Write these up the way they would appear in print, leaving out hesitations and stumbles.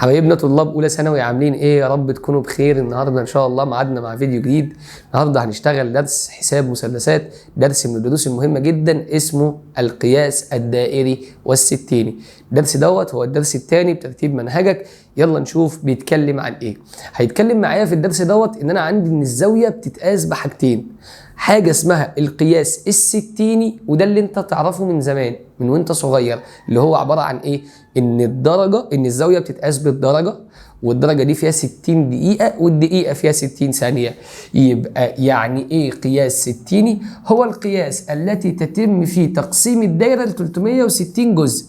حبايبنا طلاب اولى ثانوي عاملين ايه؟ يا رب تكونوا بخير. النهارده ان شاء الله ميعادنا مع فيديو جديد. النهارده هنشتغل درس حساب مثلثات، درس من الدروس المهمه جدا اسمه القياس الدائري والستيني. الدرس دوت هو الدرس الثاني بترتيب منهجك. يلا نشوف بيتكلم عن ايه. هيتكلم معايا في الدرس دوت ان انا عندي ان الزاويه بتتقاس بحاجتين، حاجه اسمها القياس الستيني، وده اللي انت تعرفه من زمان من وانت صغير، اللي هو عباره عن ايه؟ ان الزاويه بتتقاس بالدرجه، والدرجه دي فيها 60 دقيقه والدقيقه فيها 60 ثانيه. يبقى يعني ايه قياس ستيني؟ هو القياس التي تتم فيه تقسيم الدايره ل 360 جزء.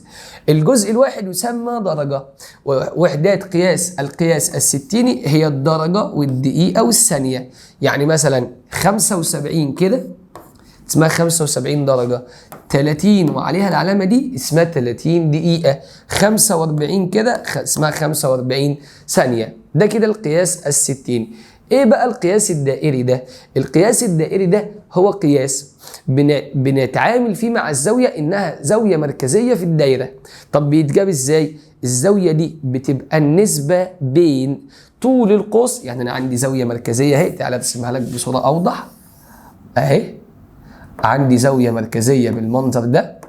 الجزء الواحد يسمى درجه. وحدات القياس الستيني هي الدرجه والدقيقه والثانيه. يعني مثلا 75 كده اسمها 75 درجة، 30 وعليها العلامة دي اسمها 30 دقيقة، 45 كده اسمها 45 ثانية. ده كده القياس الستيني. ايه بقى القياس الدائري ده؟ القياس الدائري ده هو قياس بنتعامل فيه مع الزاوية انها زاوية مركزية في الدايرة. طب بيتجاب ازاي؟ الزاوية دي بتبقى النسبة بين طول القوس، يعني انا عندي زاوية مركزية اهي، تعالى ارسمها لك بصورة اوضح اهي. عندي زاوية مركزية بالمنظر ده.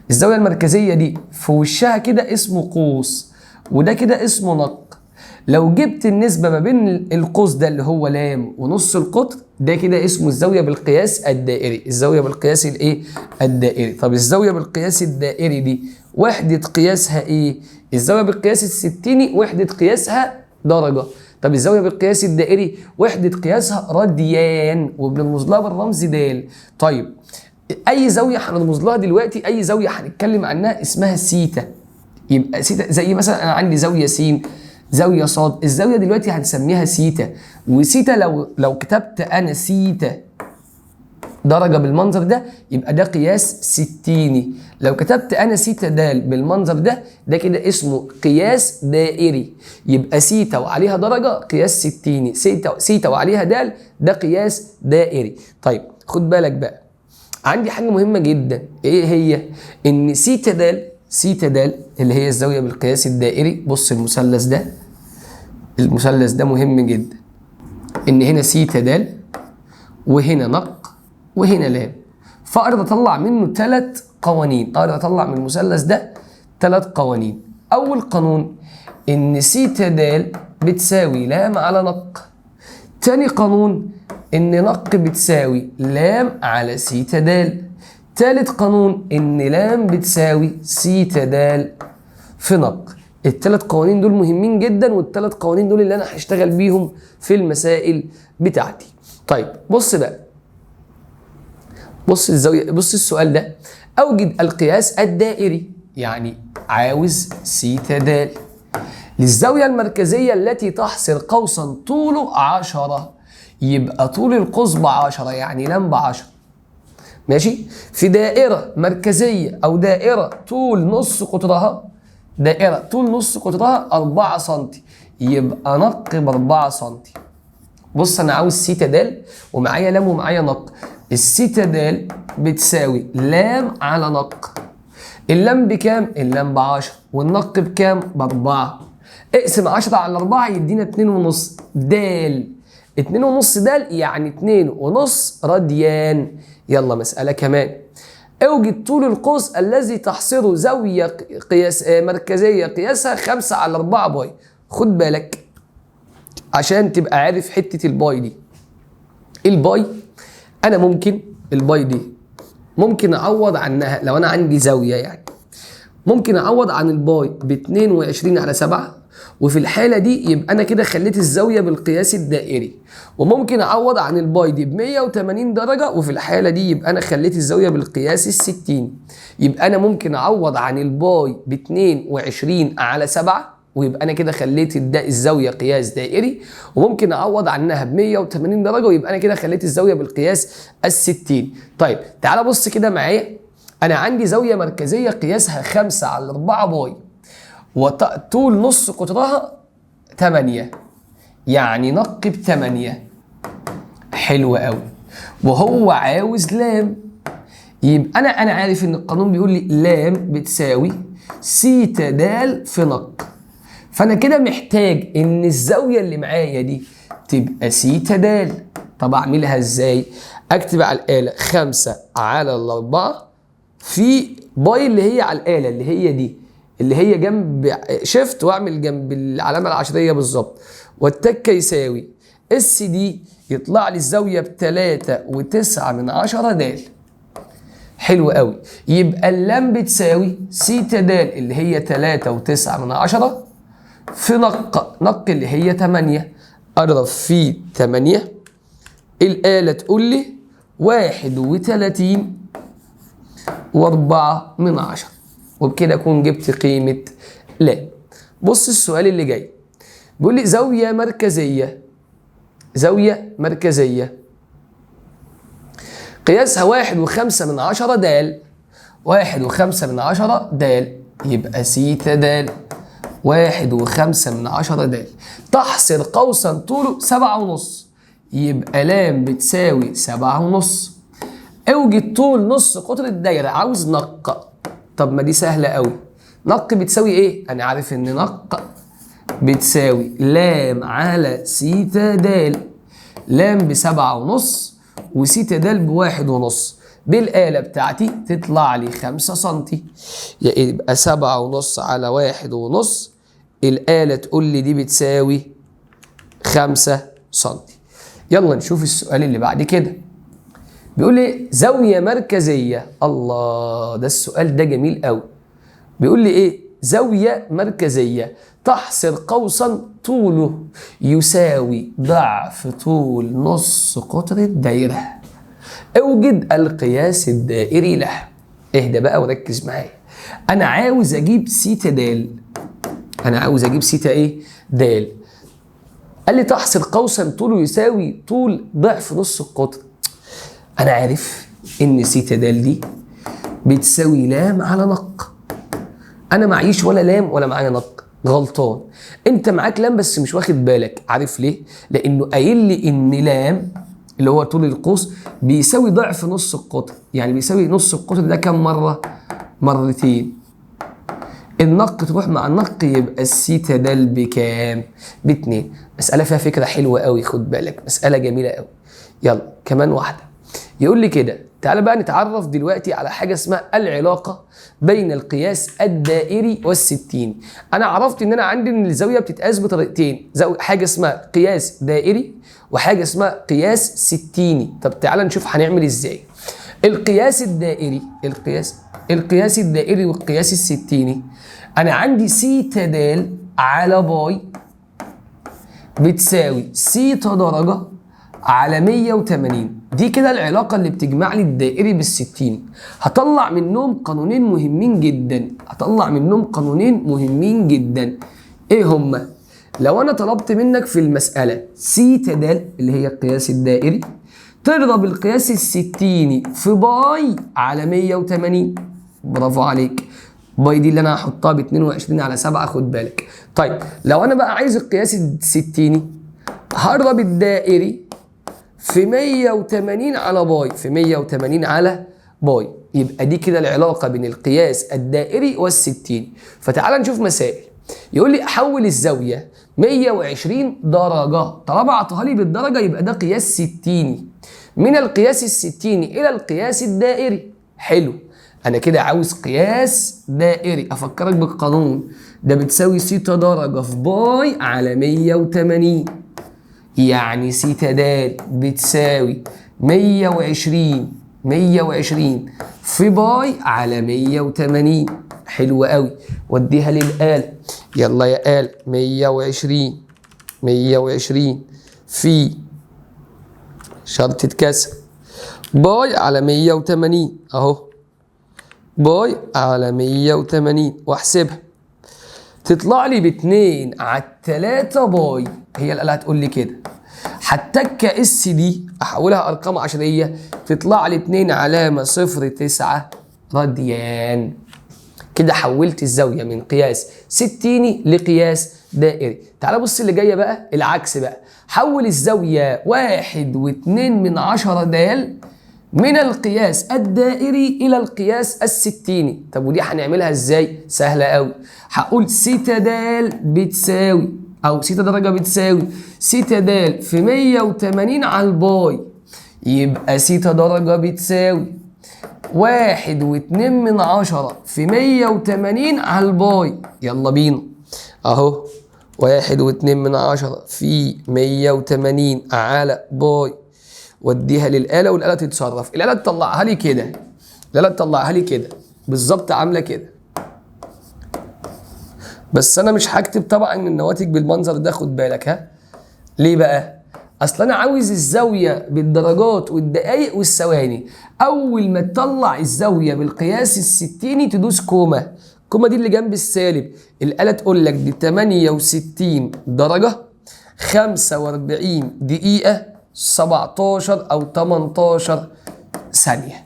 الزاوية المركزية دي في وشها كده اسمه قوس، وده كده اسمه نق. لو جبت النسبة ما بين القوس ده اللي هو لام ونص القطر، ده كده اسمه الزاوية بالقياس الدائري. الزاوية بالقياس الايه؟ الدائري. طب الزاوية بالقياس الدائري دي وحدة قياسها ايه؟ الزاوية بالقياس الستيني وحدة قياسها درجة. طب الزاويه بالقياس الدائري وحده قياسها راديان، وبنرمز لها بالرمز د. طيب اي زاويه هنرمز لها دلوقتي، اي زاويه هنتكلم عنها اسمها سيتا. يبقى سيتا زي مثلا انا عندي زاويه س، زاويه ص، الزاويه دلوقتي هنسميها سيتا. وسيتا لو كتبت انا سيتا درجة بالمنظر ده يبقى ده قياس ستيني. لو كتبت انا سيتا د بالمنظر ده، ده كده اسمه قياس دائري. يبقى سيتا وعليها درجة قياس ستيني، سيتا وعليها د ده قياس دائري. طيب خد بالك بقى، عندي حاجة مهمة جدا. ايه هي؟ ان سيتا د اللي هي الزاوية بالقياس الدائري. بص المثلث ده، المثلث ده مهم جدا. ان هنا سيتا د وهنا نق وهنا لام، فاقدر اطلع منه 3 قوانين. اقدر اطلع من المثلث ده 3 قوانين. اول قانون ان سيتا د بتساوي لام على نق. تاني قانون ان نق بتساوي لام على سيتا د. تالت قانون ان لام بتساوي سيتا د في نق. ال3 قوانين دول مهمين جدا، وال3 قوانين دول اللي انا هشتغل بيهم في المسائل بتاعتي. طيب بص بقى، بص الزاويه، بص السؤال ده. اوجد القياس الدائري، يعني عاوز سيتا د للزاويه المركزيه التي تحصر قوسا طوله 10، يبقى طول القوس ب10 يعني لام ب10. ماشي؟ في دائره مركزيه او دائره طول نص قطرها، دائره طول نص قطرها 4 سم، يبقى نق ب4 سم. بص انا عاوز سيتا د ومعايا لام ومعايا نق. السيتا د بتساوي لام على نق. اللام بكام؟ اللام ب10، والنق بكام؟ ب4. اقسم 10 على 4 يدينا 2.5 د. 2.5 د يعني 2.5 راديان. يلا مسألة كمان. اوجد طول القوس الذي تحصره زاوية قياس مركزية قياسها 5 على 4 باي. خد بالك عشان تبقى عارف حتة الباي دي. الباي انا ممكن الباي دي ممكن اعوض عنها لو انا عندي زاويه، يعني ممكن اعوض عن الباي ب 22 على 7، وفي الحاله دي يبقى انا كده خليت الزاويه بالقياس الدائري. وممكن اعوض عن الباي دي ب 180 درجه، وفي الحاله دي يبقى انا خليت الزاويه بالقياس الستيني. يبقى انا ممكن اعوض عن الباي ب 22 على 7، ويبقى انا كده خليت الزاويه قياس دائري. وممكن اعوض عنها ب 180 درجه، ويبقى انا كده خليت الزاويه بالقياس الستيني. طيب تعالى بص كده معايا. انا عندي زاويه مركزيه قياسها 5 على 4 باي، وطول نص قطرها 8، يعني نق ب8. حلو قوي. وهو عاوز لام، يبقى انا عارف ان القانون بيقول لي لام بتساوي سيتا د في نق. فانا كده محتاج ان الزاويه اللي معايا دي تبقى سيتا د. طب اعملها ازاي؟ اكتب على الاله 5 على 4 في باي اللي هي على الاله اللي هي دي اللي هي جنب شيفت، واعمل جنب العلامه العشريه بالظبط، والتكه يساوي اس دي يطلع لي الزاويه ب3.9 د. حلو قوي. يبقى اللام بتساوي سيتا د اللي هي 3.9 في نق اللي هي 8، اضرب في 8، الآلة تقول لي 31.4، وبكده اكون جبت قيمة ل. بص السؤال اللي جاي بيقول لي زاوية مركزية قياسها 1.5 د، 1.5 د، يبقى سيتا د 1.5 د، تحصر قوسا طوله 7.5، يبقى لام بتساوي 7.5. اوجد طول نص قطر الدايرة، عاوز نق. طب ما دي سهلة قوي. نق بتساوي ايه؟ انا عارف ان نق بتساوي لام على سيتا د. لام ب7.5 وسيتا د ب1.5، بالآلة بتاعتي تطلع لي 5 سم، يبقى 7.5 على 1.5، الآلة تقول لي دي بتساوي 5 سم. يلا نشوف السؤال اللي بعد كده. بيقول لي زاوية مركزية. الله، ده السؤال ده جميل قوي. بيقول لي ايه؟ زاوية مركزية تحصر قوسا طوله يساوي ضعف طول نص قطر الدايرة. اوجد القياس الدائري له. اهدى بقى وركز معايا. انا عاوز اجيب سيتا د. انا عاوز اجيب سيتا ايه؟ د. قال لي تحصر قوسا طوله يساوي طول ضعف نص القطر. انا عارف ان سيتا د دي بتساوي لام على نق. انا معيش ولا لام ولا معايا نق. غلطان. انت معاك لام بس مش واخد بالك. عارف ليه؟ لانه قايل لي ان لام اللي هو طول القوس بيساوي ضعف نص القطر، يعني بيساوي نص القطر ده كام مرة؟ مرتين. النق تروح مع النق، يبقى السيتا د بكام؟ ب2. مسألة فيها فكرة حلوة قوي، خد بالك، مسألة جميلة قوي. يلا كمان واحدة. يقول لي كده، تعالى بقى نتعرف دلوقتي على حاجة اسمها العلاقة بين القياس الدائري والستيني. أنا عرفت إن أنا عندي إن الزاوية بتتقاس بطريقتين، حاجة اسمها قياس دائري وحاجة اسمها قياس ستيني. طب تعالى نشوف هنعمل إزاي. القياس الدائري والقياس الستيني، أنا عندي سيتا د على باي بتساوي سيتا درجة على 180. دي كده العلاقة اللي بتجمع لي الدائري بالستيني. هطلع منهم قانونين مهمين جدا. ايه هما؟ لو انا طلبت منك في المسألة سيتا د اللي هي القياس الدائري تضرب القياس الستيني في باي على 180. برافو عليك. باي دي اللي انا هحطها ب 22 على 7، خد بالك. طيب لو انا بقى عايز القياس الستيني هضرب الدائري في 180 على باي، في 180 على باي، يبقى دي كده العلاقة بين القياس الدائري والستيني. فتعال نشوف مسائل. يقول لي احول الزاوية 120 درجة، طالما عطاها لي بالدرجة يبقى ده قياس ستيني، من القياس الستيني إلى القياس الدائري. حلو، أنا كده عاوز قياس دائري. أفكرك بالقانون ده، بتساوي سيتا درجة في باي على 180، يعني سيتا د بتساوي 120 في باي على 180. حلو قوي، وديها للآلة. يلا يا آلة، 120 في شرطة كسر باي على 180 اهو، باي على 180 واحسبها تطلع لي ب2 على 3 باي. هي الآلة هتقول لي كده. هتك اس دي احولها ارقام عشريه تطلع لي 2 علامه 0.9 راديان. كده حولت الزاويه من قياس ستيني لقياس دائري. تعال بص اللي جايه بقى العكس بقى. حول الزاويه 1.2 د من القياس الدائري الى القياس الستيني. طب ودي هنعملها ازاي؟ سهله قوي. هقول سيتا د بتساوي، او سيتا درجه بتساوي سيتا د في 180 على الباي، يبقى سيتا درجه بتساوي 1.2 في 180 على الباي. يلا بينا اهو، 1.2 في 180 على باي، وديها للآلة والآلة تتصرف. الآلة تطلعها لي كده، الآلة تطلعها لي كده بالظبط، عاملة كده. بس أنا مش هكتب طبعا النواتج بالمنظر ده، خد بالك. ها ليه بقى؟ أصل أنا عاوز الزاوية بالدرجات والدقايق والثواني. أول ما تطلع الزاوية بالقياس الستيني تدوس كوما. كوما دي اللي جنب السالب. الآلة تقول لك دي 68 درجة 45 دقيقة 17 أو 18 ثانية.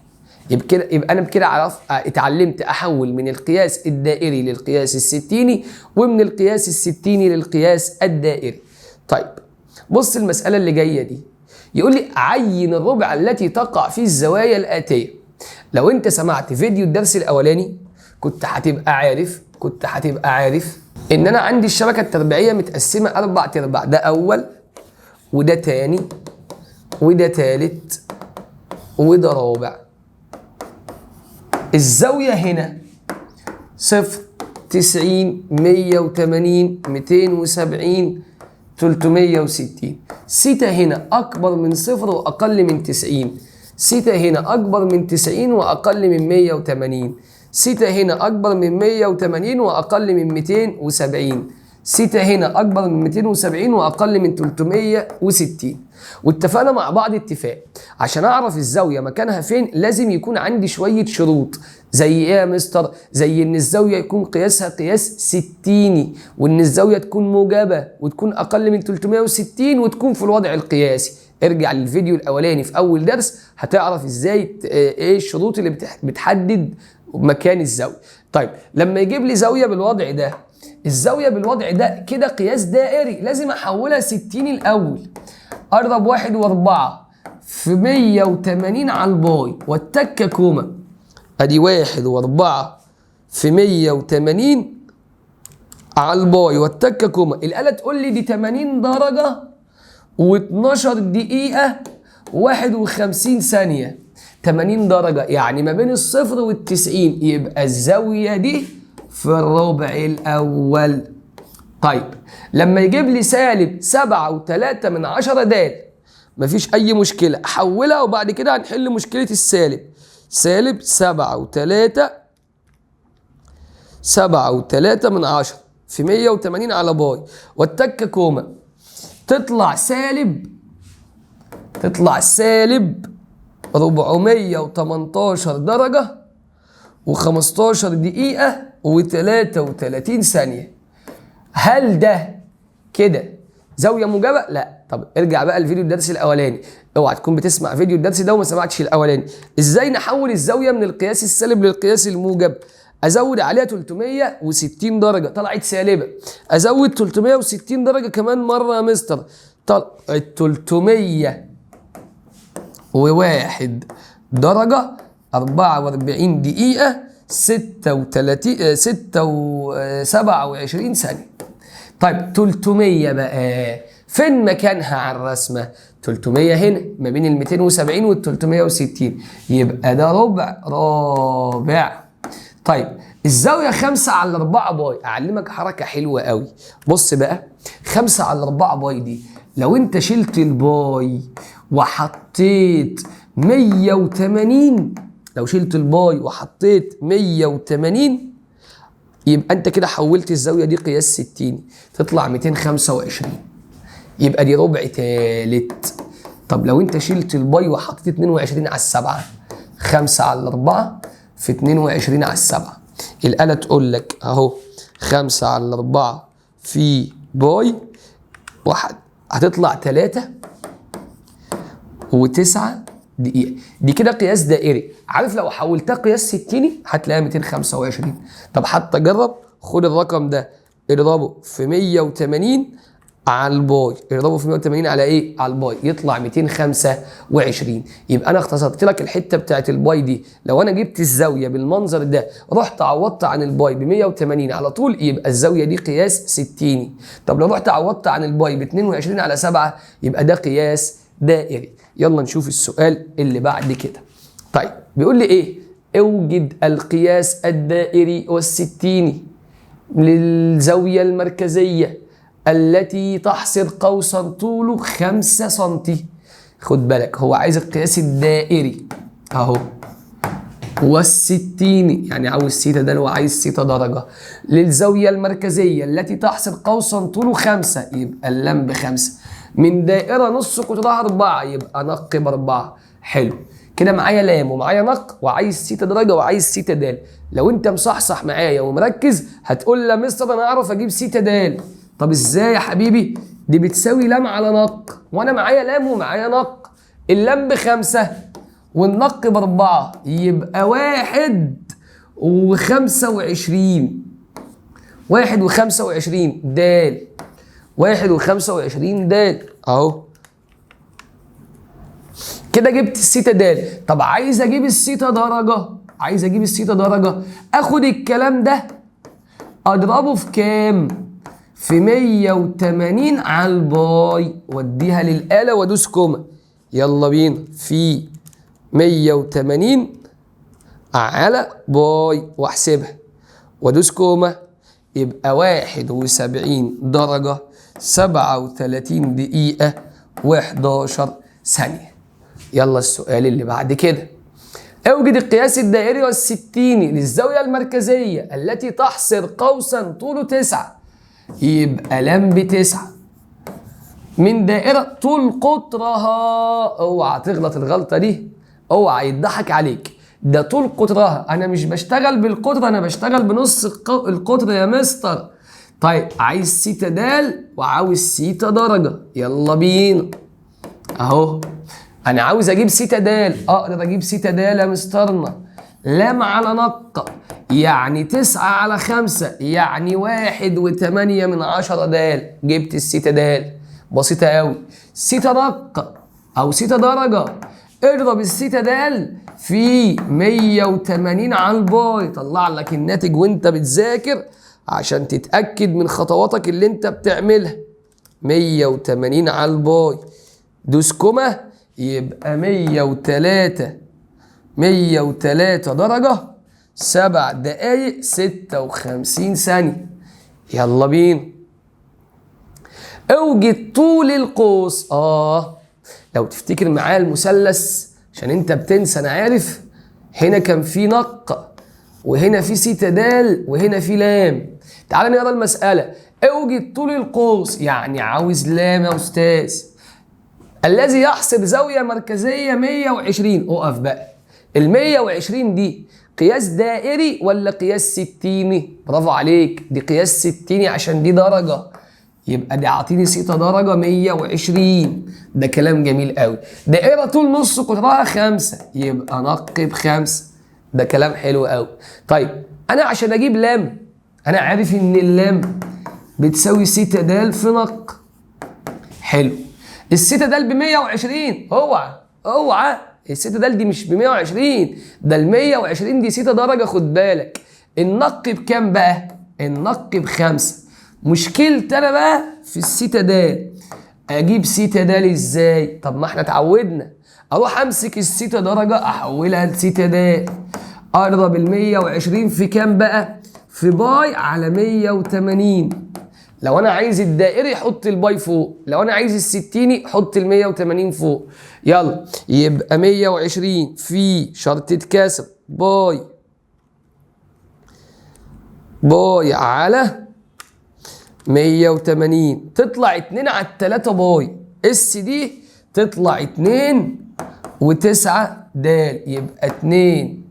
يبقى أنا بكده اتعلمت أحول من القياس الدائري للقياس الستيني، ومن القياس الستيني للقياس الدائري. طيب بص المسألة اللي جاية دي، يقول لي عين الربع التي تقع في الزوايا الآتية. لو أنت سمعت فيديو الدرس الأولاني كنت هتبقى عارف إن أنا عندي الشبكة التربيعية متقسمة 4 أرباع، ده أول وده تاني وده تالت وده رابع. الزاوية هنا 0 90 180 270 360. سيتا هنا أكبر من 0 وأقل من 90. سيتا هنا أكبر من 90 وأقل من 180. سيتا هنا أكبر من 180 وأقل من 270. سيتا هنا أكبر من 270 وأقل من 360. واتفقنا مع بعض اتفاق عشان أعرف الزاوية مكانها فين لازم يكون عندي شوية شروط. زي إيه يا مستر؟ زي إن الزاوية يكون قياسها قياس ستيني، وإن الزاوية تكون موجبة وتكون أقل من 360 وتكون في الوضع القياسي. ارجع للفيديو الأولاني في أول درس هتعرف إزاي إيه الشروط اللي بتحدد مكان الزاوية. طيب لما يجيب لي زاوية بالوضع ده، الزاوية بالوضع ده كده قياس دائري، لازم أحولها ستيني الأول. أضرب 1.4 في 180 على الباي والتكة كوما. أدي 1.4 في 180 على الباي والتكة كوما. الآلة تقول لي دي 80 درجة و12 دقيقة 51 ثانية. 80 درجة يعني ما بين الصفر والتسعين، يبقى الزاوية دي في الربع الأول. طيب لما يجيب لي سالب 7.3 د مفيش أي مشكلة، أحولها وبعد كده هنحل مشكلة السالب. سالب 7.3 في 180 على باي والتكة كوما. تطلع سالب 418 درجة و15 دقيقة و33 ثانية. هل ده كده زاوية موجبة؟ لا. طب ارجع بقى لفيديو الدرس الأولاني، اوعى تكون بتسمع فيديو الدرس ده وما سمعتش الأولاني. ازاي نحول الزاوية من القياس السالب للقياس الموجب؟ ازود عليها 360 درجة طلعت سالبة، ازود 360 درجة كمان مرة يا مستر طلعت 301 درجة 44 دقيقة 27 ثانية. طيب 300 بقى فين مكانها على الرسمة؟ 300 هنا ما بين ال 270 وال 360، يبقى ده رابع. طيب الزاوية 5/4 باي. أعلمك حركة حلوة قوي، بص بقى 5/4 باي دي لو أنت شلت الباي وحطيت 180، لو شلت الباي وحطيت 180 يبقى أنت كده حولت الزاوية دي قياس ستيني، تطلع 225، يبقى دي ربع تالت. طب لو أنت شلت الباي وحطيت 22 على 7، 5/4 في 22 على 7، الآلة تقول لك أهو 5/4 في باي واحد هتطلع 3 و9 دقيقة. دي كده قياس دائري. عارف لو حولتها قياس ستيني هتلاقيها 225. طب حتى جرب، خد الرقم ده اضربه في 180 على الباي، اضربه في 180 على ايه؟ على الباي، يطلع 225. يبقى انا اختصرت لك الحته بتاعت الباي دي. لو انا جبت الزاويه بالمنظر ده رحت عوضت عن الباي ب 180 على طول، يبقى الزاويه دي قياس 60. طب لو رحت عوضت عن الباي ب 22 على 7 يبقى ده قياس دائري. يلا نشوف السؤال اللي بعد كده. طيب بيقول لي ايه؟ اوجد القياس الدائري والستيني للزاويه المركزيه التي تحصر قوسا طوله 5 سم. خد بالك هو عايز القياس الدائري اهو، والستيني يعني عاوز سيتا ده، هو عايز سيتا درجة للزاوية المركزية التي تحصر قوسا طوله 5، يبقى اللام ب5 من دائرة نص قطرها 4 يبقى نق ب4. حلو كده، معايا لام ومعايا نق وعايز سيتا درجة وعايز سيتا دال. لو انت مصحصح معايا ومركز هتقول لا مستر انا اعرف اجيب سيتا دال. طب ازاي يا حبيبي؟ دي بتساوي لام على نق، وانا معايا لام ومعايا نق. اللام ب5 والنق ب4 يبقى 21 دال. 21 دال اهو كده جبت السيتا دال. طب عايز اجيب السيتا درجة، اخد الكلام ده اضربه في كام؟ في 180 على الباي واديها للآلة وادوس كوما. يلا بينا، في 180 على باي واحسبها وادوس كوما، يبقى 71 درجة 37 دقيقة و11 ثانية. يلا السؤال اللي بعد كده. اوجد القياس الدائري والستيني للزاوية المركزية التي تحصر قوسا طوله 9، يبقى لام ب9 من دائرة طول قطرها. اوعى تغلط الغلطة دي، اوعى يضحك عليك، ده طول قطرها. انا مش بشتغل بالقطر، انا بشتغل بنص القطر يا مستر. طيب عايز سيتا دال وعاوز سيتا درجة. يلا بينا اهو، انا عاوز اجيب سيتا دال. اقدر اجيب سيتا دال يا مسترنا. لام على نق يعني 9 على 5 يعني 1.8 دال. جبت السيتا دال، بسيطة قوي. سيتا نق او سيتا درجة، اضرب السيتا دال في 180 على الباي، طلع لك الناتج وانت بتذاكر عشان تتأكد من خطواتك اللي انت بتعملها. 180 على الباي دوس كوما، يبقى 103 درجة 7 دقايق 56 ثانية. يلا بينا. اوجد طول القوس. لو تفتكر معايا المثلث عشان انت بتنسى انا عارف، هنا كان في نق وهنا في سيتا دال وهنا في لام. تعال نقرا المسألة. اوجد طول القوس يعني عاوز لام يا استاذ الذي يحصر زاوية مركزية 120. اقف بقى، ال 120 دي قياس دائري ولا قياس ستيني؟ برافو عليك، دي قياس ستيني عشان دي درجة، يبقى دي اعطيني سيتا درجة 120. ده كلام جميل قوي. دائرة طول نص قطرها 5 يبقى نق ب5. ده كلام حلو قوي. طيب انا عشان اجيب لام انا عارف ان اللام بتساوي سيتا دال في نق. حلو، السيتا دال ب 120. اوعى السيتا دال دي مش ب 120، ده ال 120 دي سيتا درجة. خد بالك النق بكام بقى؟ النق ب5. مشكلتي انا بقى في السيتا دال. اجيب سيتا دال ازاي؟ طب ما احنا اتعودنا اروح امسك السيتا درجة احولها لسيتا دال. اضرب ال 120 في كام بقى؟ في باي على 180. لو انا عايز الدائري حط الباي فوق، لو انا عايز الستيني حط ال 180 فوق. يلا يبقى 120 في شرطة كسر باي على 180 تطلع 2 على 3 باي. اس دي تطلع 2 و9 دال، يبقى 2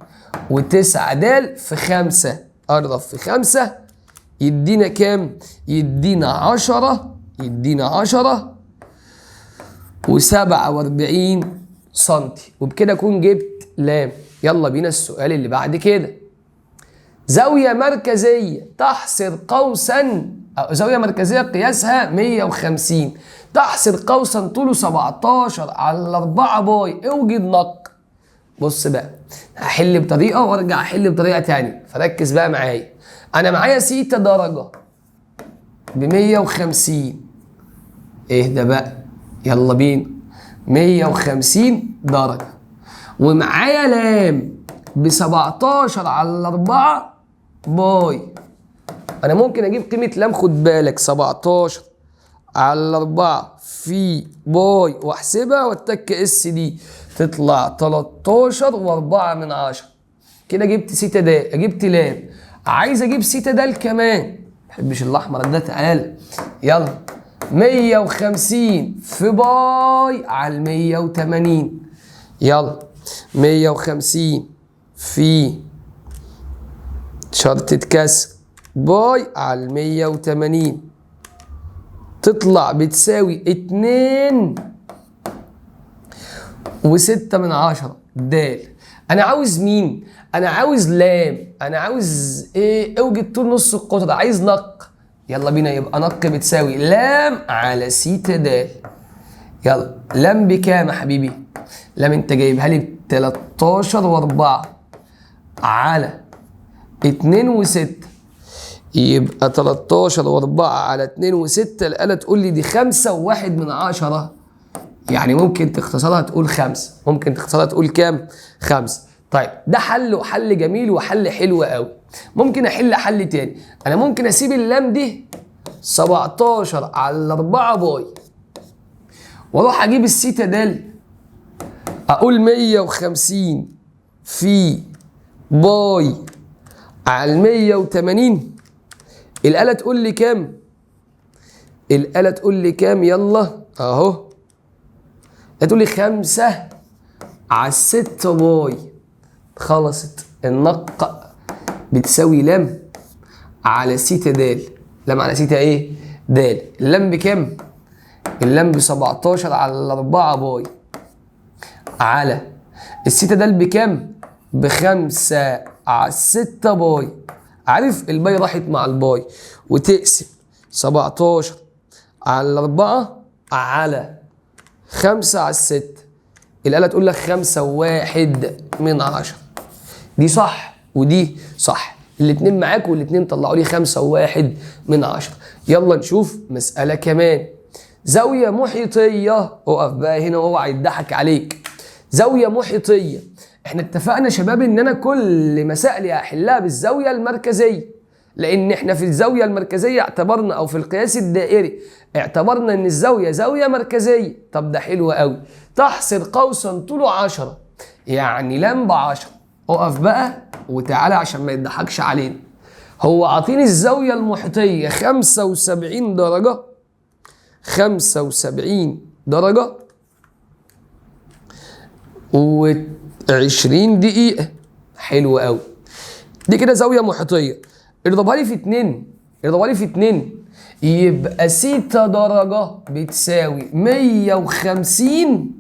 و9 دال في 5. اضرب في 5 يدينا كام؟ يدينا 10 و47 سنتي. وبكده اكون جبت لام. يلا بينا السؤال اللي بعد كده. زاوية مركزية تحصر قوسا زاوية مركزية قياسها 150، تحصر قوسا طوله 17 على 4 باي، اوجد نق. بص بقى، هحل بطريقة وارجع احل بطريقة تانية، فركز بقى معايا. انا معايا سيتا درجة ب150، اهدى بقى يلا بينا، 150 درجة، ومعايا لام ب17 على 4 باي. انا ممكن اجيب قيمة لام، خد بالك، 17 على 4 في باي واحسبها واتك اس دي تطلع 13 و4 من 10. كده جبت سيتا د، جبت لام. عايز اجيب سيتا د كمان، محبش الاحمر ده، تعالى يلا. 150 في باي على 180، يلا 150 في شرطة كسر باي على 180 تطلع بتساوي 2.6 د. انا عاوز مين؟ انا عاوز لام. انا عاوز ايه؟ اوجد طول نص القطر، عايز نق. يلا بينا، يبقى نق بتساوي لام على سيتا د. يلا لام بكام يا حبيبي؟ لام انت جايبها لي ب 13 و4 على 2 و6، يبقى 13 و4 على 2 و6. الآلة تقول لي دي 5.1، يعني ممكن تختصرها تقول 5. ممكن تختصرها تقول كام؟ 5. طيب ده حل، وحل جميل وحل حلو قوي. ممكن احل حل تاني. انا ممكن اسيب اللام دي 17 على 4 باي، واروح اجيب السيتا د، اقول 150 في باي على 180. الآلة تقول لي كام؟ الآلة تقول لي كام؟ يلا اهو، هتقول لي 5 على 6 باي. خلصت. النق بتساوي لام على سيتا د. لام على سيتا ايه؟ د. اللام بكام؟ اللام ب 17 على 4 باي على السيتا د بكام؟ ب5 على 6 باي. عارف الباي راحت مع الباي، وتقسم 17 على 4 على 5 على 6. الآلة تقول لك 5.1. دي صح ودي صح، الاتنين معاك والاتنين طلعوا لي 5.1. يلا نشوف مسألة كمان. زاوية محيطية، اقف بقى هنا واوعى يضحك عليك. زاوية محيطية، احنا اتفقنا يا شباب ان انا كل مسائلي هحلها بالزاوية المركزية، لان احنا في الزاوية المركزية اعتبرنا، او في القياس الدائري اعتبرنا ان الزاوية زاوية مركزية. طب ده حلو قوي. تحصر قوسا طوله 10، يعني لام ب10. اقف بقى وتعالى عشان ما يضحكش علينا. هو عاطيني الزاوية المحيطية 75 درجة، 75 درجة و20 دقيقة. حلو قوي. دي كده زاوية محيطية. اضربها لي في 2، اضربها لي في 2، يبقى سيتا درجة بتساوي 150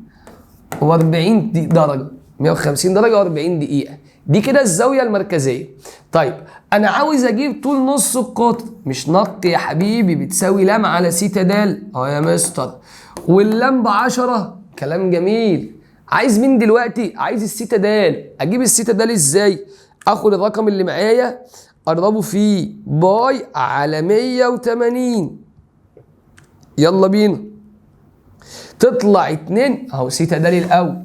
و40 درجة. 150 درجة و40 دقيقة. دي كده الزاوية المركزية. طيب أنا عاوز أجيب طول نص القطر، مش نق يا حبيبي، بتساوي لام على سيتا د. يا مستر، واللام ب10. كلام جميل. عايز مين دلوقتي؟ عايز السيتا د. أجيب السيتا د إزاي؟ آخد الرقم اللي معايا أضربه في باي على 180. يلا بينا. تطلع 2 أهو سيتا د الأول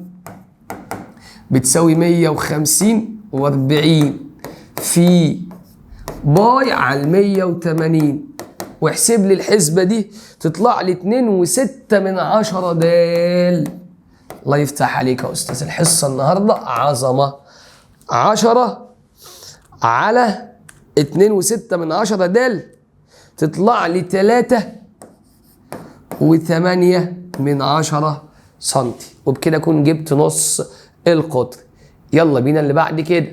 بتساوي 150 و40 في باي على 180، واحسب لي الحسبة دي تطلع لي 2.6 د. الله يفتح عليك يا أستاذ، الحصة النهاردة عظمة. 10 على 2.6 د تطلع لي 3.8 سنتي، وبكده أكون جبت نص القطر. يلا بينا اللي بعد كده.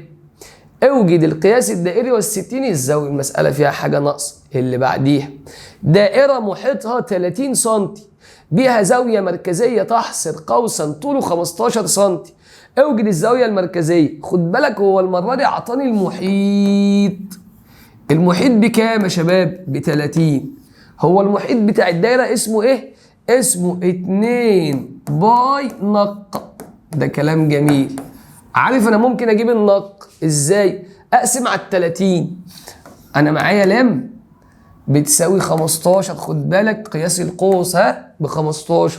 اوجد القياس الدائري والستيني الزاوية. المسألة فيها حاجة ناقصة. اللي بعديها دائرة محيطها 30 سنتي، بيها زاوية مركزية تحصر قوسا طوله 15 سنتي. اوجد الزاوية المركزية. خد بالك هو المرة دي عطاني المحيط. المحيط بكام يا شباب؟ ب30. هو المحيط بتاع الدايرة اسمه ايه؟ اسمه 2 باي نق. ده كلام جميل. عارف انا ممكن اجيب النق ازاي؟ اقسم على ال30. انا معايا لام بتساوي 15، خد بالك قياس القوس ب15.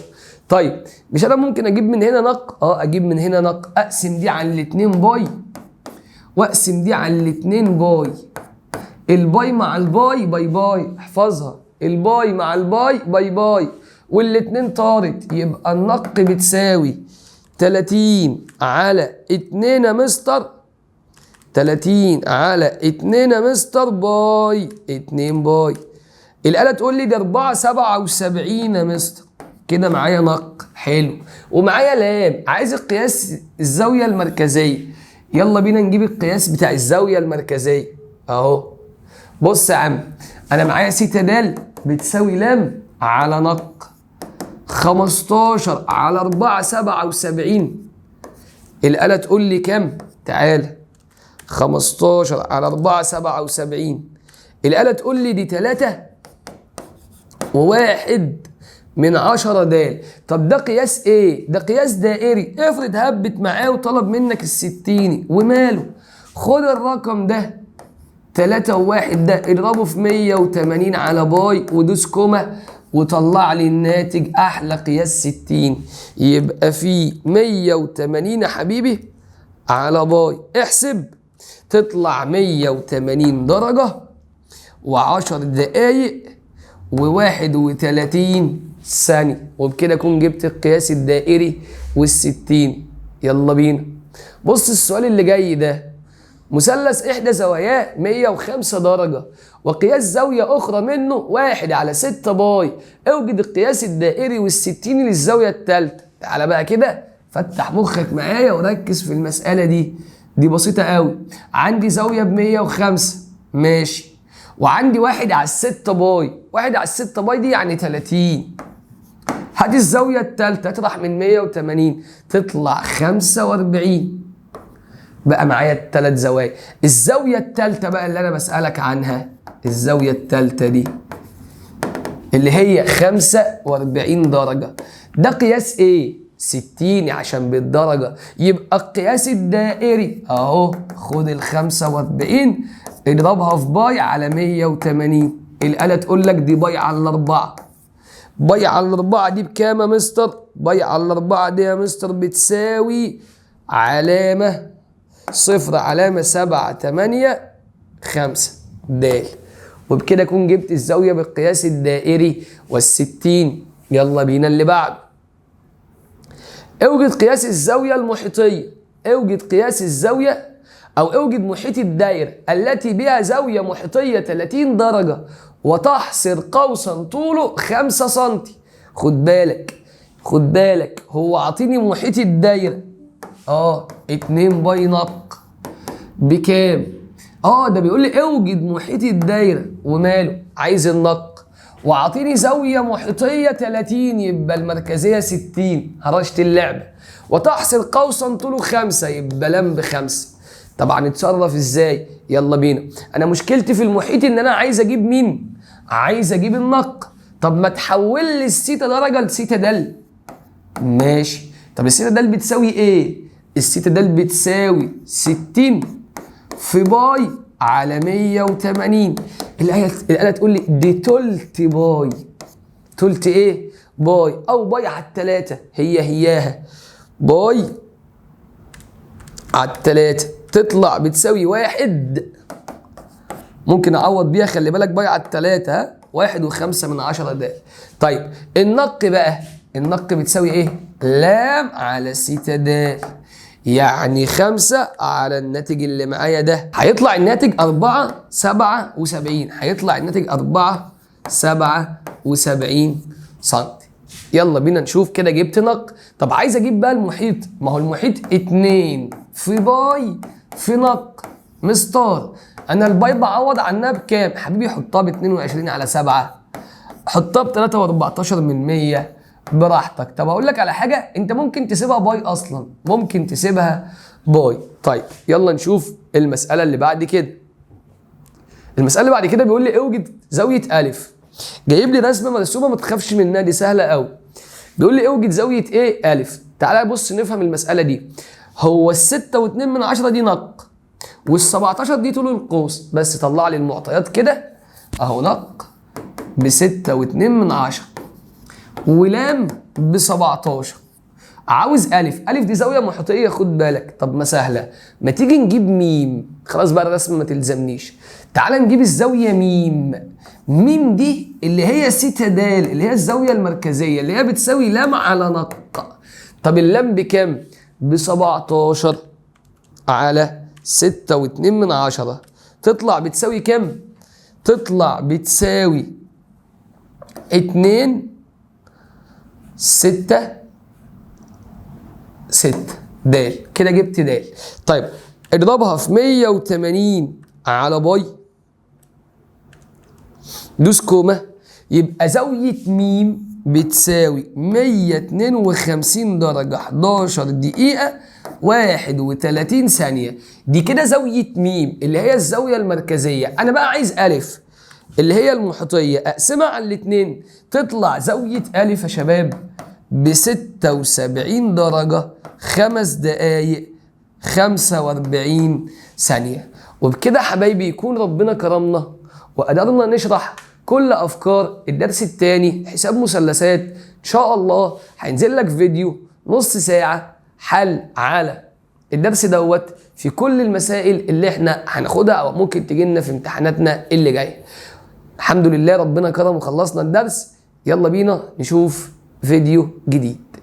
طيب مش انا ممكن اجيب من هنا نق؟ اجيب من هنا نق. اقسم دي على الاتنين باي واقسم دي على الاتنين باي. الباي مع الباي باي باي، احفظها، الباي مع الباي باي باي، والاتنين طارت، يبقى النق بتساوي 30 على 2 يا مستر، 30 على 2 يا مستر باي 2 باي. الآلة تقول لي ده 4.77 يا مستر. كده معايا نق، حلو، ومعايا لام. عايز القياس الزاوية المركزية. يلا بينا نجيب القياس بتاع الزاوية المركزية اهو. بص يا عم، انا معايا سيتا د بتساوي لام على نق 15 على 4.77. الآلة تقول لي كام؟ تعالى 15 على 4.77. الآلة تقول لي دي 3.1 د. طب ده قياس ايه؟ ده قياس دائري. افرض هبت معاه وطلب منك الستيني، وماله؟ خد الرقم ده 3.1 ده اضربه في 180 على باي ودوس كوما وطلع لي الناتج احلى قياس 60. يبقى في 180 يا حبيبي على باي، احسب تطلع 180 درجة و10 دقايق و31 ثانية. وبكده اكون جبت القياس الدائري وال60. يلا بينا. بص السؤال اللي جاي ده، مثلث احدى زواياه 105 درجة وقياس زاوية اخرى منه 1 على 6 باي، اوجد القياس الدائري وال60 للزاوية الثالثة. تعالى بقى كده فتح مخك معايا وركز في المسألة دي. دي بسيطة قوي. عندي زاوية ب105 ماشي، وعندي 1 على 6 باي. 1 على 6 باي دي يعني 30. هات الزاوية الثالثة، اطرح من 180 تطلع 45. بقى معايا الثلاث زوايا. الزاوية الثالثة بقى اللي أنا بسألك عنها، الزاوية الثالثة دي اللي هي 45 درجة، ده قياس إيه؟ 60 عشان بالدرجة. يبقى القياس الدائري أهو، خد ال 45 اضربها في باي على 180. الآلة تقول لك دي باي على 4. باي على 4 دي بكام يا مستر؟ باي على 4 دي يا مستر بتساوي علامة 0 علامة 7 8 5 د. وبكده اكون جبت الزاوية بالقياس الدائري وال60. يلا بينا اللي بعده. اوجد قياس الزاوية المحيطية. اوجد قياس الزاوية او اوجد محيط الدائرة التي بها زاوية محيطية 30 درجة وتحصر قوسا طوله 5 سم. خد بالك خد بالك، هو عاطيني محيط الدائرة 2 باي نق بكام؟ ده بيقول لي اوجد محيط الدايره، وماله؟ عايز النق، وعاطيني زاويه محيطيه 30، يبقى المركزيه 60. هرشت اللعبه. وتحصر قوسا طوله 5، يبقى لام ب5. طبعا اتصرف ازاي؟ يلا بينا. انا مشكلتي في المحيط ان انا عايز اجيب مين؟ عايز اجيب النق. طب ما تحول لي السيتا درجه لسيتا د. ماشي. طب السيتا د بتساوي ايه؟ السيتا د بتساوي 60 في باي على 180. الآلة تقول لي دي تلت باي. تلت ايه؟ باي او باي على 3، هياها باي على 3 تطلع بتساوي 1. ممكن اعوض بيها، خلي بالك باي على 3 1.5 د. طيب النق بقى، النق بتساوي ايه؟ لام على سيتا د، يعني 5 على الناتج اللي معايا ده. هيطلع الناتج 4.77. هيطلع الناتج 4.77 سم. يلا بينا نشوف كده جبت نق. طب عايز اجيب بقى المحيط. ما هو المحيط 2 في باي في نق. مستار انا الباي بعوض عنها بكام؟ حبيبي حطها ب 22 على 7، حطها ب 3.14 من 100 براحتك. طب اقول لك على حاجه، انت ممكن تسيبها باي اصلا، ممكن تسيبها باي. طيب يلا نشوف المساله اللي بعد كده. المسألة اللي بعد كده بيقول لي اوجد زاوية ألف. جايب لي رسمة مرسومة ما تخافش منها، دي سهلة قوي. بيقول لي اوجد زاوية ايه؟ ألف. تعالى بص نفهم المسألة دي. هو ال6.2 دي نق، وال17 دي طول القوس، بس طلع لي المعطيات كده اهو. نق ب6.2، ولام ب17. عاوز ألف. ألف دي زاوية محيطية، خد بالك. طب ما سهلة، ما تيجي نجيب ميم. خلاص بقى الرسمة ما تلزمنيش. تعال نجيب الزاوية ميم. ميم دي اللي هي سيتا د، اللي هي الزاوية المركزية اللي هي بتساوي لام على نق. طب اللام بكام؟ ب17 على 6.2. تطلع بتساوي كام؟ تطلع بتساوي 2 6 د. كده جبت د. طيب اضربها في 180 على باي، دوس كوما، يبقى زاوية ميم بتساوي 152 درجة 11 دقيقة 31 ثانية. دي كده زاوية ميم اللي هي الزاوية المركزية. أنا بقى عايز ألف اللي هي المحيطية، أقسمها على الاتنين تطلع زاوية ألف يا شباب ب76 درجة 5 دقايق 45 ثانية. وبكده حبايبي يكون ربنا كرمنا وقدرنا نشرح كل أفكار الدرس الثاني حساب مثلثات. إن شاء الله هينزل لك فيديو نص ساعة حل على الدرس دوت في كل المسائل اللي احنا هناخدها أو ممكن تجينا في امتحاناتنا اللي جاية. الحمد لله ربنا كرم وخلصنا الدرس. يلا بينا نشوف فيديو جديد.